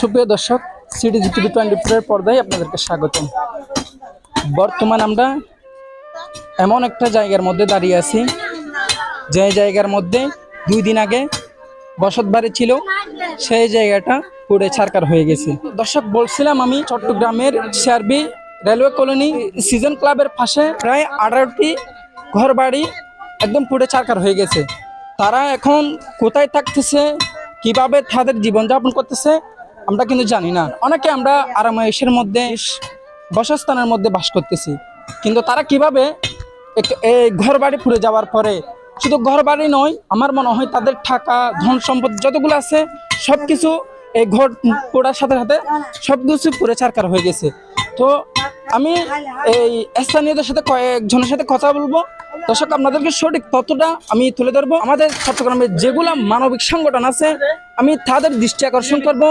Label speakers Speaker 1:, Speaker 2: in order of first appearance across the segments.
Speaker 1: সুপ্রিয় দর্শক, CTG TV 24 এর পর্দায় আপনাদেরকে স্বাগতম। বর্তমান আমরা এমন একটা জায়গার মধ্যে দাঁড়িয়ে আছি, যে জায়গার মধ্যে 2 দিন আগে বসতবাড়ি ছিল, সেই জায়গাটা পুড়ে ছারখার হয়ে গেছে। দর্শক, বলছিলাম আমি চট্টগ্রামের সিআরবি রেলওয়ে কলোনি সিজন ক্লাবের পাশে প্রায় 18টি ঘর বাড়ি একদম পুড়ে ছারখার হয়ে গেছে। তারা এখন কোথায় থাকতেছে, কিভাবে তাদের জীবনযাপন করতেছে আমরা কিন্তু জানি না। অনেকে আমরা আরামায়েশের মধ্যে বাসস্থানের মধ্যে বাস করতেছি, কিন্তু তারা কিভাবে এই ঘর বাড়ি পুড়ে যাওয়ার পরে, শুধু ঘর বাড়ি নয়, আমার মনে হয় তাদের টাকা ধন সম্পদ যতগুলো আছে সব কিছু এই ঘর পোড়ার সাথে সাথে সব কিছু পুড়ে ছারখার হয়ে গেছে। তো আমি এই স্থানীয়দের সাথে কয়েকজনের সাথে কথা বলবো। দর্শক, আপনাদেরকে সঠিক তথ্যটা আমি তুলে ধরবো। আমাদের চট্টগ্রামের যেগুলা মানবিক সংগঠন আছে আমি তাদের দৃষ্টি আকর্ষণ করব।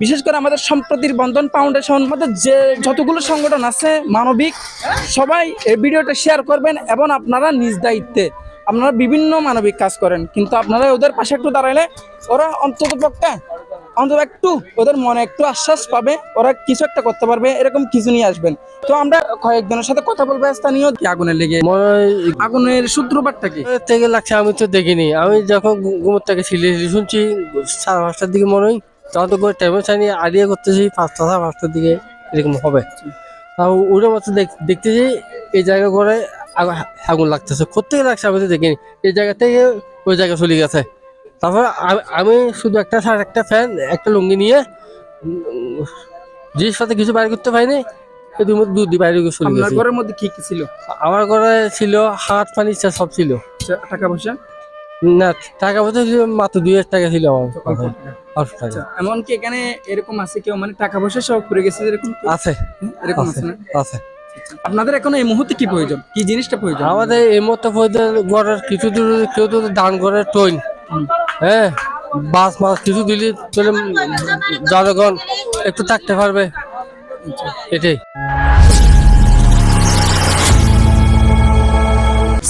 Speaker 1: বিশেষ করে আমাদের সম্প্রতির বন্ধন ফাউন্ডেশন, আমাদের যে যতগুলো সংগঠন আছে মানবিক, সবাই এই ভিডিওটা শেয়ার করবেন। এবং আপনারা নিজ দায়িত্বে আপনারা বিভিন্ন মানবিক কাজ করেন, কিন্তু আপনারা ওদের পাশে একটু দাঁড়াইলে ওরা অন্তত একটু ওদের মনে একটু আশ্বাস পাবে, ওরা কিছু একটা করতে পারবে, এরকম কিছু নিয়ে আসবেন। তো আমরা কয়েকজনের সাথে কথা বলবো। স্থানীয় আগুনের লেগে আগুনের সূত্রপাতটা কি
Speaker 2: থেকে লাগছে আমি তো দেখিনি। আমি যখন ঘুমোর থেকে শুনছি 5:30টার দিকে মনে হয়, তখন তো করে টাইমে চাইনি আইডিয়া করতেছি 5টা 5:30টার দিকে এরকম হবে। তাও ওটা মাত্র দেখতেছি এই জায়গা করে আগুন লাগতেছে। কোথেকে লাগছে আমি তো দেখিনি। এই জায়গা থেকে ওই জায়গা চলে গেছে। তারপর আমি শুধু একটা শার্ট, একটা ফ্যান, একটা লুঙ্গি নিয়ে জিনিস সাথে কিছু বাইরে করতে পারিনি। দুধ বাইরে চলে গেছে।
Speaker 1: ঘরের মধ্যে কি কি ছিল?
Speaker 2: আমার ঘরে ছিল হাত, পানি, সব ছিল।
Speaker 1: টাকা পয়সা
Speaker 2: না, টাকা পয়সা ছিল মাত্র 2,000 টাকা ছিল আমার।
Speaker 1: এমনকি এখানে এরকম আছে কেউ মানে টাকা পয়সা সব পুড়ে গেছে এরকম
Speaker 2: আছে?
Speaker 1: এরকম আছে না?
Speaker 2: আছে।
Speaker 1: আপনাদের এখন এই মুহূর্তে কি প্রয়োজন, কি জিনিসটা প্রয়োজন?
Speaker 2: আমাদের এই মতো ঘরের কিছু দূর কেউ তো দান করে টইন, হ্যাঁ, বাস মাছ কিছু দিলে চলে জনগণ একটু থাকতে পারবে, এটাই।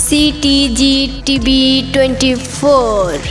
Speaker 3: CTG TV 24।